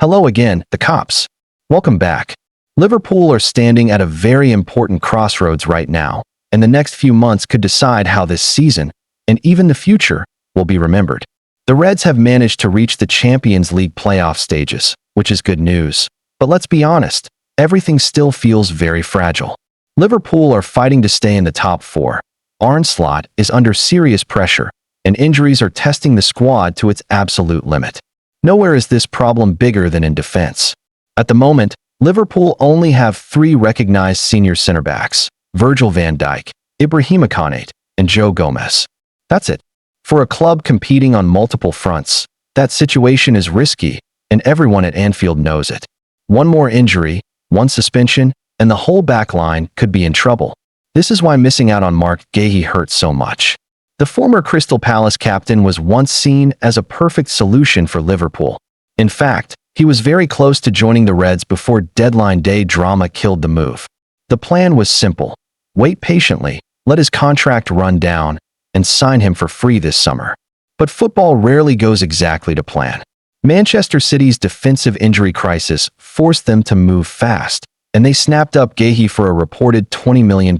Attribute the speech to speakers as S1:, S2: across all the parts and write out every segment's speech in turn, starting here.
S1: Hello again, the cops. Welcome back. Liverpool are standing at a very important crossroads right now, and the next few months could decide how this season, and even the future, will be remembered. The Reds have managed to reach the Champions League playoff stages, which is good news. But let's be honest, everything still feels very fragile. Liverpool are fighting to stay in the top four. Arne Slot is under serious pressure, and injuries are testing the squad to its absolute limit. Nowhere is this problem bigger than in defense. At the moment, Liverpool only have three recognized senior center-backs: Virgil van Dijk, Ibrahima Konate, and Joe Gomez. That's it. For a club competing on multiple fronts, that situation is risky, and everyone at Anfield knows it. One more injury, one suspension, and the whole back line could be in trouble. This is why missing out on Marc Guéhi hurts so much. The former Crystal Palace captain was once seen as a perfect solution for Liverpool. In fact, he was very close to joining the Reds before deadline day drama killed the move. The plan was simple: wait patiently, let his contract run down, and sign him for free this summer. But football rarely goes exactly to plan. Manchester City's defensive injury crisis forced them to move fast, and they snapped up Guéhi for a reported £20 million.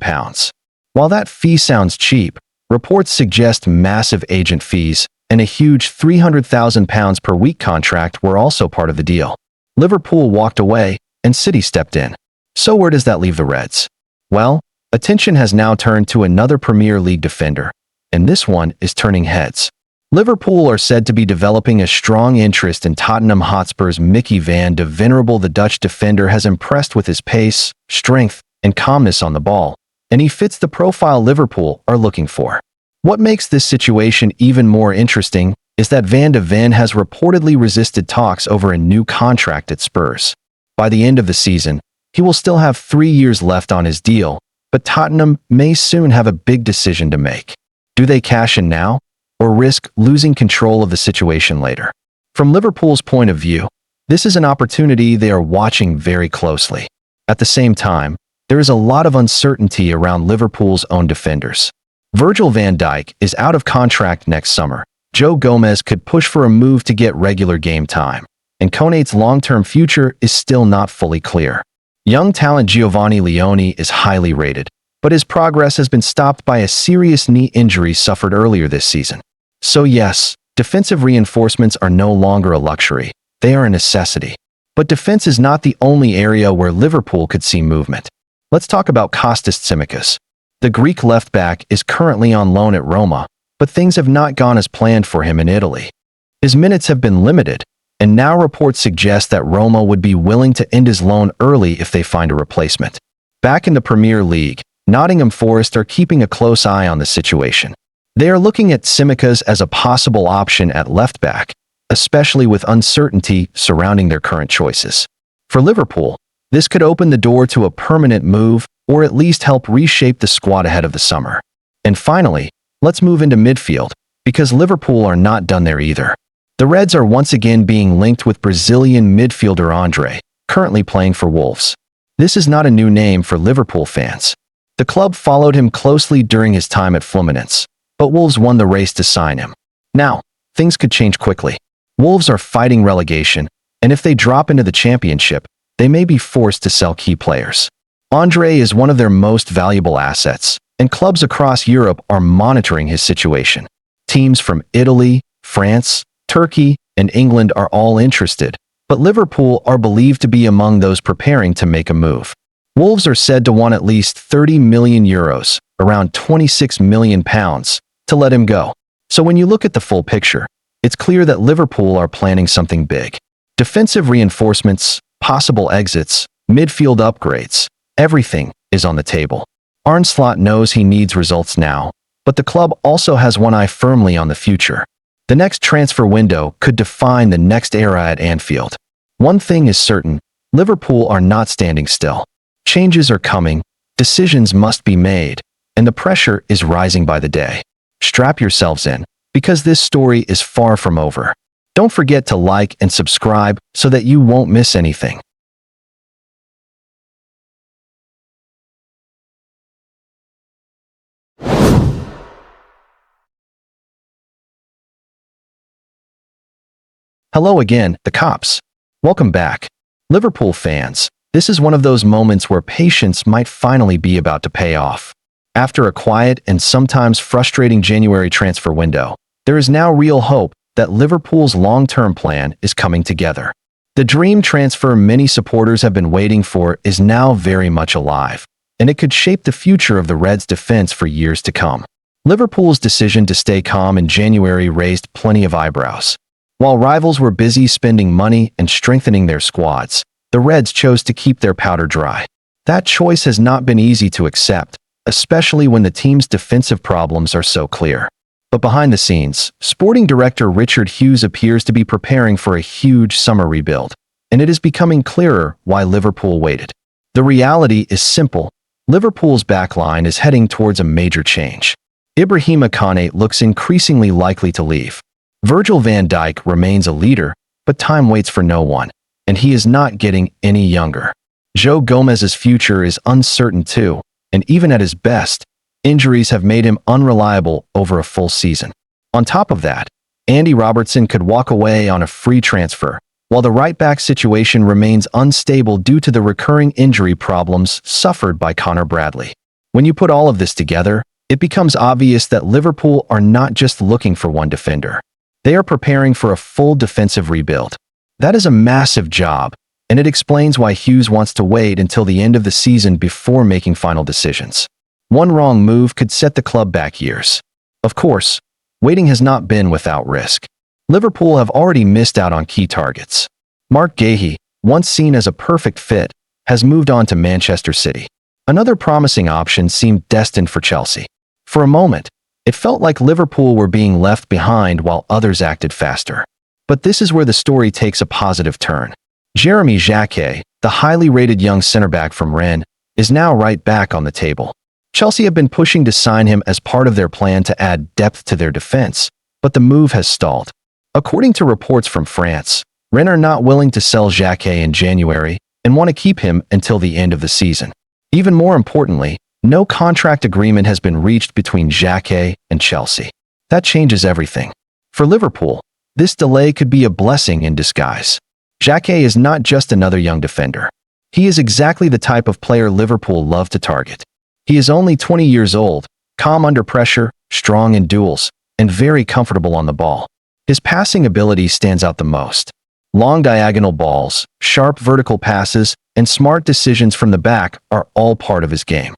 S1: While that fee sounds cheap, reports suggest massive agent fees and a huge £300,000 per week contract were also part of the deal. Liverpool walked away, and City stepped in. So where does that leave the Reds? Well, attention has now turned to another Premier League defender, and this one is turning heads. Liverpool are said to be developing a strong interest in Tottenham Hotspur's Mickey van de Venerable. The Dutch defender has impressed with his pace, strength, and calmness on the ball, and he fits the profile Liverpool are looking for. What makes this situation even more interesting is that Van de Ven has reportedly resisted talks over a new contract at Spurs. By the end of the season, he will still have 3 years left on his deal, but Tottenham may soon have a big decision to make. Do they cash in now, or risk losing control of the situation later? From Liverpool's point of view, this is an opportunity they are watching very closely. At the same time, there is a lot of uncertainty around Liverpool's own defenders. Virgil van Dijk is out of contract next summer. Joe Gomez could push for a move to get regular game time, and Konate's long-term future is still not fully clear. Young talent Giovanni Leone is highly rated, but his progress has been stopped by a serious knee injury suffered earlier this season. So yes, defensive reinforcements are no longer a luxury, they are a necessity. But defense is not the only area where Liverpool could see movement. Let's talk about Kostas Tsimikas. The Greek left-back is currently on loan at Roma, but things have not gone as planned for him in Italy. His minutes have been limited, and now reports suggest that Roma would be willing to end his loan early if they find a replacement. Back in the Premier League, Nottingham Forest are keeping a close eye on the situation. They are looking at Tsimikas as a possible option at left-back, especially with uncertainty surrounding their current choices. For Liverpool, this could open the door to a permanent move, or at least help reshape the squad ahead of the summer. And finally, let's move into midfield, because Liverpool are not done there either. The Reds are once again being linked with Brazilian midfielder Andre, currently playing for Wolves. This is not a new name for Liverpool fans. The club followed him closely during his time at Fluminense, but Wolves won the race to sign him. Now, things could change quickly. Wolves are fighting relegation, and if they drop into the Championship, they may be forced to sell key players. Andre is one of their most valuable assets, and clubs across Europe are monitoring his situation. Teams from Italy, France, Turkey, and England are all interested, but Liverpool are believed to be among those preparing to make a move. Wolves are said to want at least €30 million, around £26 million, to let him go. So when you look at the full picture, it's clear that Liverpool are planning something big. Defensive reinforcements, possible exits, midfield upgrades, everything is on the table. Arne Slot knows he needs results now, but the club also has one eye firmly on the future. The next transfer window could define the next era at Anfield. One thing is certain, Liverpool are not standing still. Changes are coming, decisions must be made, and the pressure is rising by the day. Strap yourselves in, because this story is far from over. Don't forget to like and subscribe so that you won't miss anything. Hello again, the cops. Welcome back. Liverpool fans, this is one of those moments where patience might finally be about to pay off. After a quiet and sometimes frustrating January transfer window, there is now real hope that Liverpool's long-term plan is coming together. The dream transfer many supporters have been waiting for is now very much alive, and it could shape the future of the Reds' defense for years to come. Liverpool's decision to stay calm in January raised plenty of eyebrows. While rivals were busy spending money and strengthening their squads, the Reds chose to keep their powder dry. That choice has not been easy to accept, especially when the team's defensive problems are so clear. But behind the scenes, sporting director Richard Hughes appears to be preparing for a huge summer rebuild, and it is becoming clearer why Liverpool waited. The reality is simple. Liverpool's backline is heading towards a major change. Ibrahima Konate looks increasingly likely to leave. Virgil van Dijk remains a leader, but time waits for no one, and he is not getting any younger. Joe Gomez's future is uncertain too, and even at his best, injuries have made him unreliable over a full season. On top of that, Andy Robertson could walk away on a free transfer, while the right-back situation remains unstable due to the recurring injury problems suffered by Connor Bradley. When you put all of this together, it becomes obvious that Liverpool are not just looking for one defender. They are preparing for a full defensive rebuild. That is a massive job, and it explains why Hughes wants to wait until the end of the season before making final decisions. One wrong move could set the club back years. Of course, waiting has not been without risk. Liverpool have already missed out on key targets. Mark Guéhi, once seen as a perfect fit, has moved on to Manchester City. Another promising option seemed destined for Chelsea. For a moment, it felt like Liverpool were being left behind while others acted faster. But this is where the story takes a positive turn. Jeremy Jacquet, the highly rated young centre-back from Rennes, is now right back on the table. Chelsea have been pushing to sign him as part of their plan to add depth to their defense, but the move has stalled. According to reports from France, Rennes are not willing to sell Jacquet in January and want to keep him until the end of the season. Even more importantly, no contract agreement has been reached between Jacquet and Chelsea. That changes everything. For Liverpool, this delay could be a blessing in disguise. Jacquet is not just another young defender. He is exactly the type of player Liverpool love to target. He is only 20 years old, calm under pressure, strong in duels, and very comfortable on the ball. His passing ability stands out the most. Long diagonal balls, sharp vertical passes, and smart decisions from the back are all part of his game.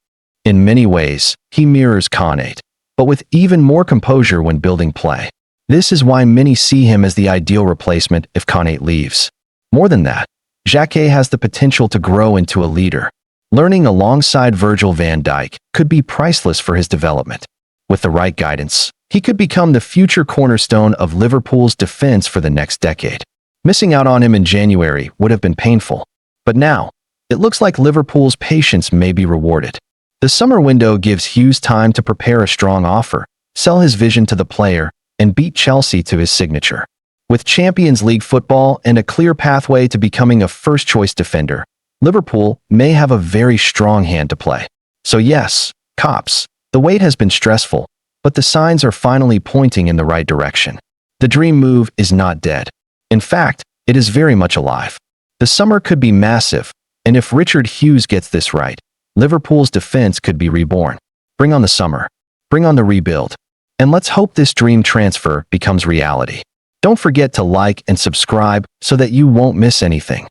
S1: In many ways, he mirrors Konate, but with even more composure when building play. This is why many see him as the ideal replacement if Konate leaves. More than that, Jacquet has the potential to grow into a leader. Learning alongside Virgil van Dijk could be priceless for his development. With the right guidance, he could become the future cornerstone of Liverpool's defense for the next decade. Missing out on him in January would have been painful, but now, it looks like Liverpool's patience may be rewarded. The summer window gives Hughes time to prepare a strong offer, sell his vision to the player, and beat Chelsea to his signature. With Champions League football and a clear pathway to becoming a first-choice defender, Liverpool may have a very strong hand to play. So yes, cops, the wait has been stressful, but the signs are finally pointing in the right direction. The dream move is not dead. In fact, it is very much alive. The summer could be massive, and if Richard Hughes gets this right, Liverpool's defense could be reborn. Bring on the summer. Bring on the rebuild. And let's hope this dream transfer becomes reality. Don't forget to like and subscribe so that you won't miss anything.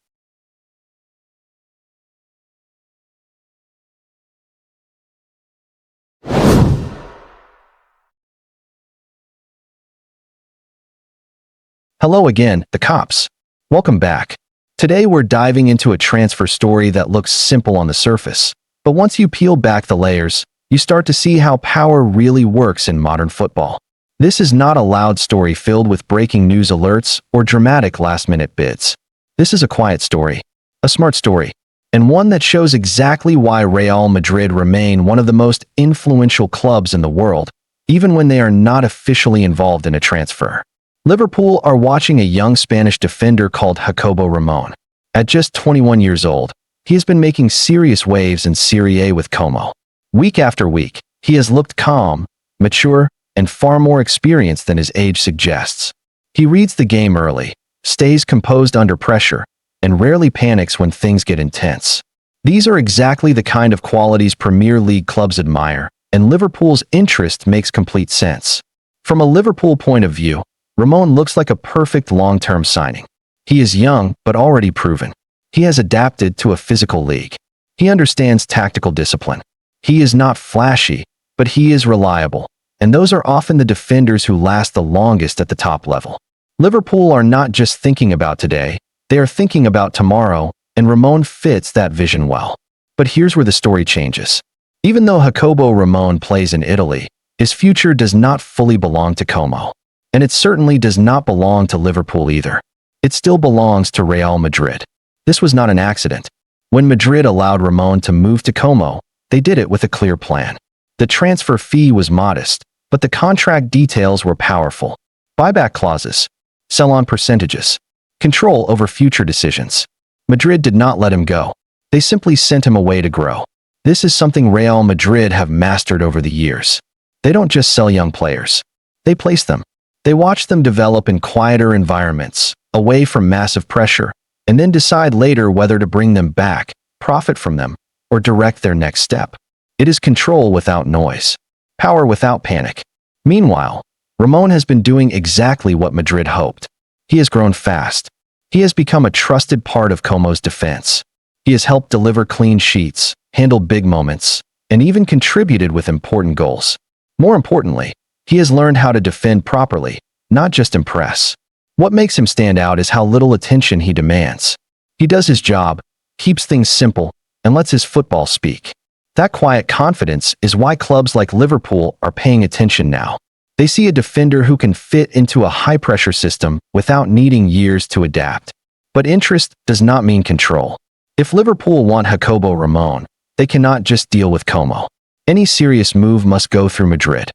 S1: Hello again, the cops. Welcome back. Today we're diving into a transfer story that looks simple on the surface, but once you peel back the layers, you start to see how power really works in modern football. This is not a loud story filled with breaking news alerts or dramatic last-minute bids. This is a quiet story, a smart story, and one that shows exactly why Real Madrid remain one of the most influential clubs in the world, even when they are not officially involved in a transfer. Liverpool are watching a young Spanish defender called Jacobo Ramon. At just 21 years old, he has been making serious waves in Serie A with Como. Week after week, he has looked calm, mature, and far more experienced than his age suggests. He reads the game early, stays composed under pressure, and rarely panics when things get intense. These are exactly the kind of qualities Premier League clubs admire, and Liverpool's interest makes complete sense. From a Liverpool point of view, Ramon looks like a perfect long-term signing. He is young, but already proven. He has adapted to a physical league. He understands tactical discipline. He is not flashy, but he is reliable, and those are often the defenders who last the longest at the top level. Liverpool are not just thinking about today, they are thinking about tomorrow, and Ramon fits that vision well. But here's where the story changes. Even though Jacobo Ramon plays in Italy, his future does not fully belong to Como. And it certainly does not belong to Liverpool either. It still belongs to Real Madrid. This was not an accident. When Madrid allowed Ramon to move to Como, they did it with a clear plan. The transfer fee was modest, but the contract details were powerful. Buyback clauses, sell-on percentages, control over future decisions. Madrid did not let him go. They simply sent him away to grow. This is something Real Madrid have mastered over the years. They don't just sell young players. They place them. They watch them develop in quieter environments, away from massive pressure, and then decide later whether to bring them back, profit from them, or direct their next step. It is control without noise, power without panic. Meanwhile, Ramon has been doing exactly what Madrid hoped. He has grown fast. He has become a trusted part of Como's defense. He has helped deliver clean sheets, handled big moments, and even contributed with important goals. More importantly, he has learned how to defend properly, not just impress. What makes him stand out is how little attention he demands. He does his job, keeps things simple, and lets his football speak. That quiet confidence is why clubs like Liverpool are paying attention now. They see a defender who can fit into a high-pressure system without needing years to adapt. But interest does not mean control. If Liverpool want Jacobo Ramon, they cannot just deal with Como. Any serious move must go through Madrid.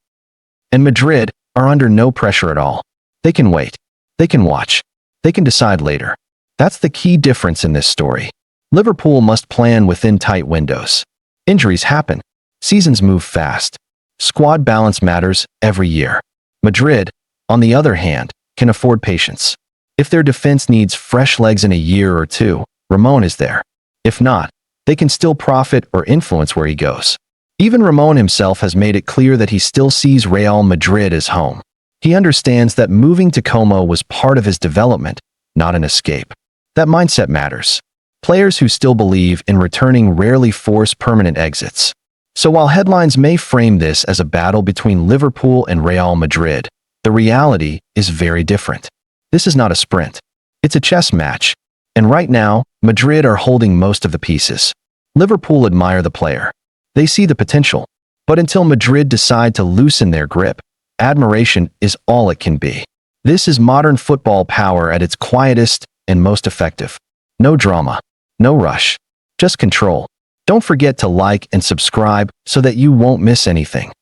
S1: And Madrid are under no pressure at all. They can wait. They can watch. They can decide later. That's the key difference in this story. Liverpool must plan within tight windows. Injuries happen. Seasons move fast. Squad balance matters every year. Madrid, on the other hand, can afford patience. If their defense needs fresh legs in a year or two, Ramon is there. If not, they can still profit or influence where he goes. Even Ramon himself has made it clear that he still sees Real Madrid as home. He understands that moving to Como was part of his development, not an escape. That mindset matters. Players who still believe in returning rarely force permanent exits. So while headlines may frame this as a battle between Liverpool and Real Madrid, the reality is very different. This is not a sprint. It's a chess match. And right now, Madrid are holding most of the pieces. Liverpool admire the player. They see the potential. But until Madrid decide to loosen their grip, admiration is all it can be. This is modern football power at its quietest and most effective. No drama. No rush. Just control. Don't forget to like and subscribe so that you won't miss anything.